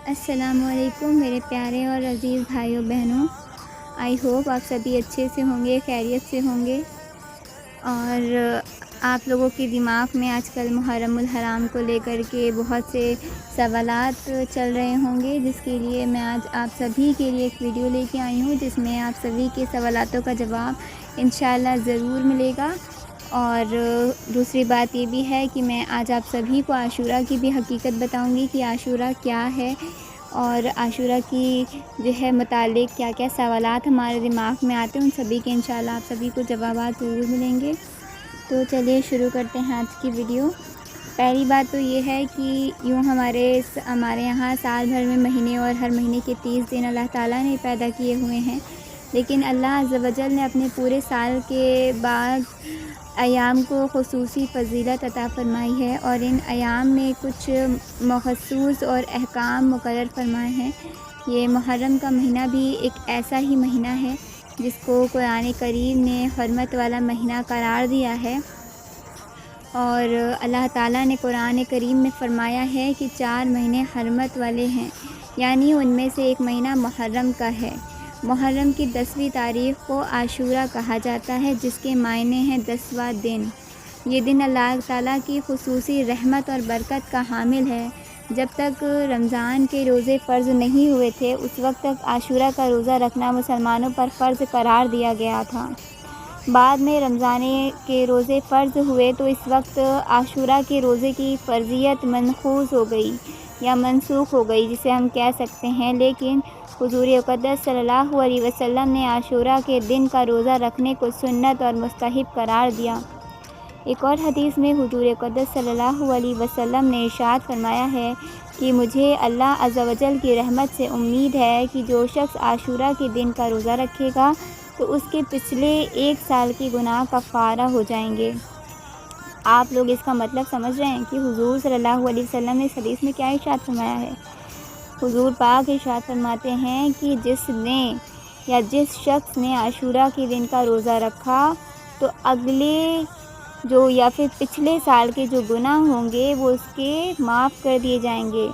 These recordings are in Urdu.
السلام علیکم میرے پیارے اور عزیز بھائیوں بہنوں، آئی ہوپ آپ سبھی اچھے سے ہوں گے، خیریت سے ہوں گے۔ اور آپ لوگوں کے دماغ میں آج کل محرم الحرام کو لے کر کے بہت سے سوالات چل رہے ہوں گے، جس کے لیے میں آج آپ سبھی کے لیے ایک ویڈیو لے کے آئی ہوں، جس میں آپ سبھی کے سوالاتوں کا جواب انشاءاللہ ضرور ملے گا۔ اور دوسری بات یہ بھی ہے کہ میں آج آپ سبھی کو عاشورہ کی بھی حقیقت بتاؤں گی کہ عاشورہ کیا ہے، اور عاشورہ کی جو ہے متعلق کیا کیا سوالات ہمارے دماغ میں آتے ہیں، ان سبھی کے انشاءاللہ آپ سبھی کو جوابات ضرور ملیں گے۔ تو چلیے شروع کرتے ہیں آج کی ویڈیو۔ پہلی بات تو یہ ہے کہ یوں ہمارے یہاں سال بھر میں مہینے اور ہر مہینے کے 30 دن اللہ تعالیٰ نے پیدا کیے ہوئے ہیں، لیکن اللہ عز و جل نے اپنے پورے سال کے بعد ایام کو خصوصی فضیلت عطا فرمائی ہے، اور ان ایام میں کچھ مخصوص اور احکام مقرر فرمائے ہیں۔ یہ محرم کا مہینہ بھی ایک ایسا ہی مہینہ ہے جس کو قرآن کریم نے حرمت والا مہینہ قرار دیا ہے، اور اللہ تعالیٰ نے قرآن کریم میں فرمایا ہے کہ 4 مہینے حرمت والے ہیں، یعنی ان میں سے ایک مہینہ محرم کا ہے۔ محرم کی 10ویں تاریخ کو عاشورہ کہا جاتا ہے، جس کے معنی ہیں 10واں دن۔ یہ دن اللہ تعالیٰ کی خصوصی رحمت اور برکت کا حامل ہے۔ جب تک رمضان کے روزے فرض نہیں ہوئے تھے، اس وقت تک عاشورہ کا روزہ رکھنا مسلمانوں پر فرض قرار دیا گیا تھا۔ بعد میں رمضان کے روزے فرض ہوئے تو اس وقت عاشورہ کے روزے کی فرضیت منقوص ہو گئی یا منسوخ ہو گئی، جسے ہم کہہ سکتے ہیں، لیکن حضور اقدس صلی اللہ علیہ وسلم نے عاشورہ کے دن کا روزہ رکھنے کو سنت اور مستحب قرار دیا۔ ایک اور حدیث میں حضور اقدس صلی اللہ علیہ وسلم نے ارشاد فرمایا ہے کہ مجھے اللہ عز و جل کی رحمت سے امید ہے کہ جو شخص عاشورہ کے دن کا روزہ رکھے گا تو اس کے پچھلے 1 سال کے گناہ کفارہ ہو جائیں گے۔ آپ لوگ اس کا مطلب سمجھ رہے ہیں کہ حضور صلی اللہ علیہ وسلم نے اس حدیث میں کیا ارشاد فرمایا ہے؟ حضور پاک ارشاد فرماتے ہیں کہ جس شخص نے عاشورہ کے دن کا روزہ رکھا تو اگلے یا پھر پچھلے سال کے جو گناہ ہوں گے وہ اس کے معاف کر دیے جائیں گے۔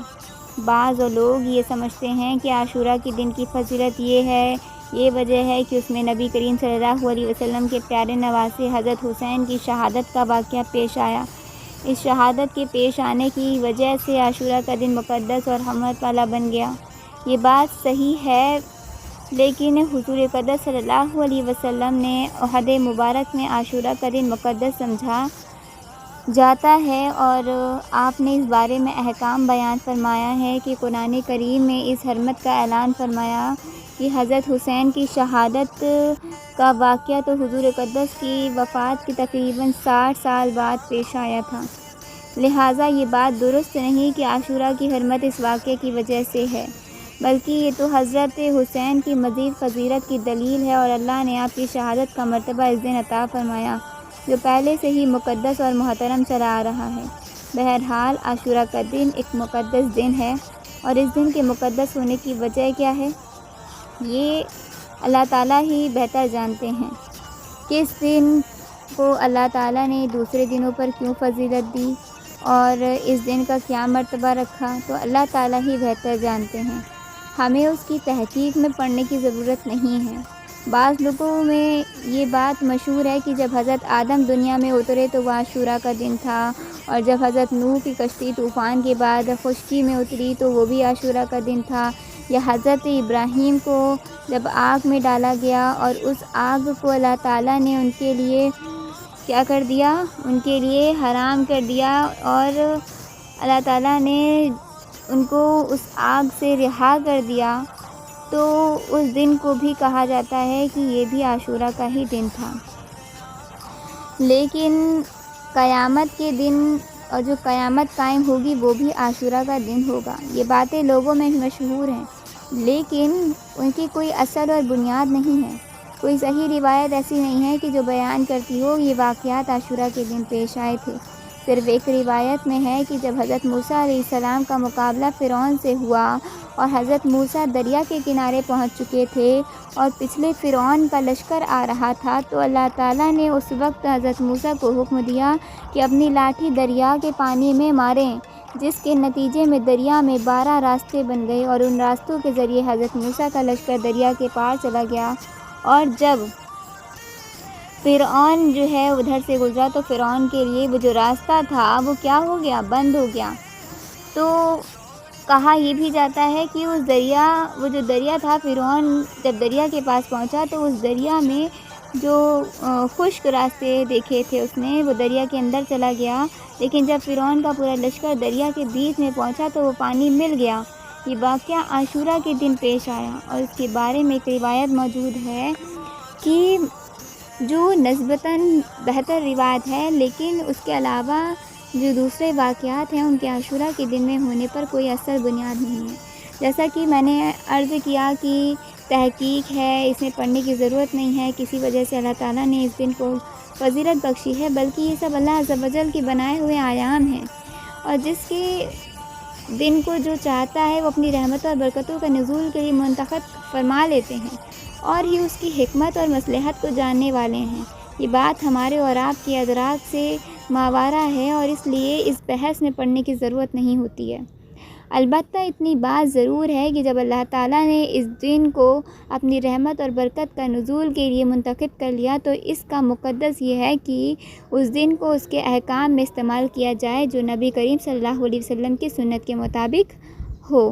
بعض لوگ یہ سمجھتے ہیں کہ عاشورہ کے دن کی فضیلت یہ وجہ ہے کہ اس میں نبی کریم صلی اللہ علیہ وسلم کے پیارے نواسے حضرت حسین کی شہادت کا واقعہ پیش آیا۔ اس شہادت کے پیش آنے کی وجہ سے عاشورہ کا دن مقدس اور حرمت والا بن گیا۔ یہ بات صحیح ہے، لیکن حضور اقدس صلی اللہ علیہ وسلم نے احد مبارک میں عاشورہ کا دن مقدس سمجھا جاتا ہے، اور آپ نے اس بارے میں احکام بیان فرمایا ہے کہ قرآن کریم میں اس حرمت کا اعلان فرمایا کہ حضرت حسین کی شہادت کا واقعہ تو حضور اقدس کی وفات کے تقریباً 60 سال بعد پیش آیا تھا، لہٰذا یہ بات درست نہیں کہ عاشورہ کی حرمت اس واقعے کی وجہ سے ہے، بلکہ یہ تو حضرت حسین کی مزید فضیلت کی دلیل ہے، اور اللہ نے آپ کی شہادت کا مرتبہ اس دن عطا فرمایا جو پہلے سے ہی مقدس اور محترم چلا آ رہا ہے۔ بہرحال عاشورہ کا دن ایک مقدس دن ہے، اور اس دن کے مقدس ہونے کی وجہ کیا ہے یہ اللہ تعالیٰ ہی بہتر جانتے ہیں کہ اس دن کو اللہ تعالیٰ نے دوسرے دنوں پر کیوں فضیلت دی اور اس دن کا کیا مرتبہ رکھا، تو اللہ تعالیٰ ہی بہتر جانتے ہیں، ہمیں اس کی تحقیق میں پڑھنے کی ضرورت نہیں ہے۔ بعض لوگوں میں یہ بات مشہور ہے کہ جب حضرت آدم دنیا میں اترے تو وہ عاشورہ کا دن تھا، اور جب حضرت نوح کی کشتی طوفان کے بعد خشکی میں اتری تو وہ بھی عاشورہ کا دن تھا، یا حضرت ابراہیم کو جب آگ میں ڈالا گیا اور اس آگ کو اللہ تعالیٰ نے ان کے لیے کیا کر دیا، ان کے لیے حرام کر دیا، اور اللہ تعالیٰ نے ان کو اس آگ سے رہا کر دیا، تو اس دن کو بھی کہا جاتا ہے کہ یہ بھی عاشورہ کا ہی دن تھا۔ لیکن قیامت کے دن اور جو قیامت قائم ہوگی وہ بھی عاشورہ کا دن ہوگا، یہ باتیں لوگوں میں مشہور ہیں، لیکن ان کی کوئی اصل اور بنیاد نہیں ہے۔ کوئی صحیح روایت ایسی نہیں ہے کہ جو بیان کرتی ہو یہ واقعات عاشورہ کے دن پیش آئے تھے۔ صرف ایک روایت میں ہے کہ جب حضرت موسیٰ علیہ السلام کا مقابلہ فرعون سے ہوا اور حضرت موسیٰ دریا کے کنارے پہنچ چکے تھے اور پچھلے فرعون کا لشکر آ رہا تھا، تو اللہ تعالیٰ نے اس وقت حضرت موسیٰ کو حکم دیا کہ اپنی لاٹھی دریا کے پانی میں ماریں، جس کے نتیجے میں دریا میں 12 راستے بن گئے اور ان راستوں کے ذریعے حضرت موسیٰ کا لشکر دریا کے پار چلا گیا۔ اور جب فرعون جو ہے ادھر سے گزرا تو فرعون کے لیے وہ جو راستہ تھا وہ کیا ہو گیا؟ بند ہو گیا۔ تو کہا یہ بھی جاتا ہے کہ وہ جو دریا تھا، فرعون جب دریا کے پاس پہنچا تو اس دریا میں جو خشک راستے دیکھے تھے اس نے، وہ دریا کے اندر چلا گیا، لیکن جب فرعون کا پورا لشکر دریا کے بیچ میں پہنچا تو وہ پانی مل گیا۔ یہ واقعہ عاشورہ کے دن پیش آیا اور اس کے بارے میں ایک روایت موجود ہے کہ جو نسبتاً بہتر روایت ہے، لیکن اس کے علاوہ جو دوسرے واقعات ہیں ان کے عاشورہ کے دن میں ہونے پر کوئی اثر بنیاد نہیں ہے۔ جیسا کہ میں نے عرض کیا کہ تحقیق ہے، اس میں پڑھنے کی ضرورت نہیں ہے، کسی وجہ سے اللہ تعالیٰ نے اس دن کو فضیلت بخشی ہے، بلکہ یہ سب اللہ عز و جل کے بنائے ہوئے ایام ہیں، اور جس کے دن کو جو چاہتا ہے وہ اپنی رحمتوں اور برکتوں کا نزول کے لیے منتخب فرما لیتے ہیں، اور یہ اس کی حکمت اور مصلحت کو جاننے والے ہیں۔ یہ بات ہمارے اور آپ کے ادراک سے ماورا ہے اور اس لیے اس بحث میں پڑھنے کی ضرورت نہیں ہوتی ہے۔ البتہ اتنی بات ضرور ہے کہ جب اللہ تعالیٰ نے اس دن کو اپنی رحمت اور برکت کا نزول کے لیے منتخب کر لیا تو اس کا مقدس یہ ہے کہ اس دن کو اس کے احکام میں استعمال کیا جائے جو نبی کریم صلی اللہ علیہ وسلم کی سنت کے مطابق ہو۔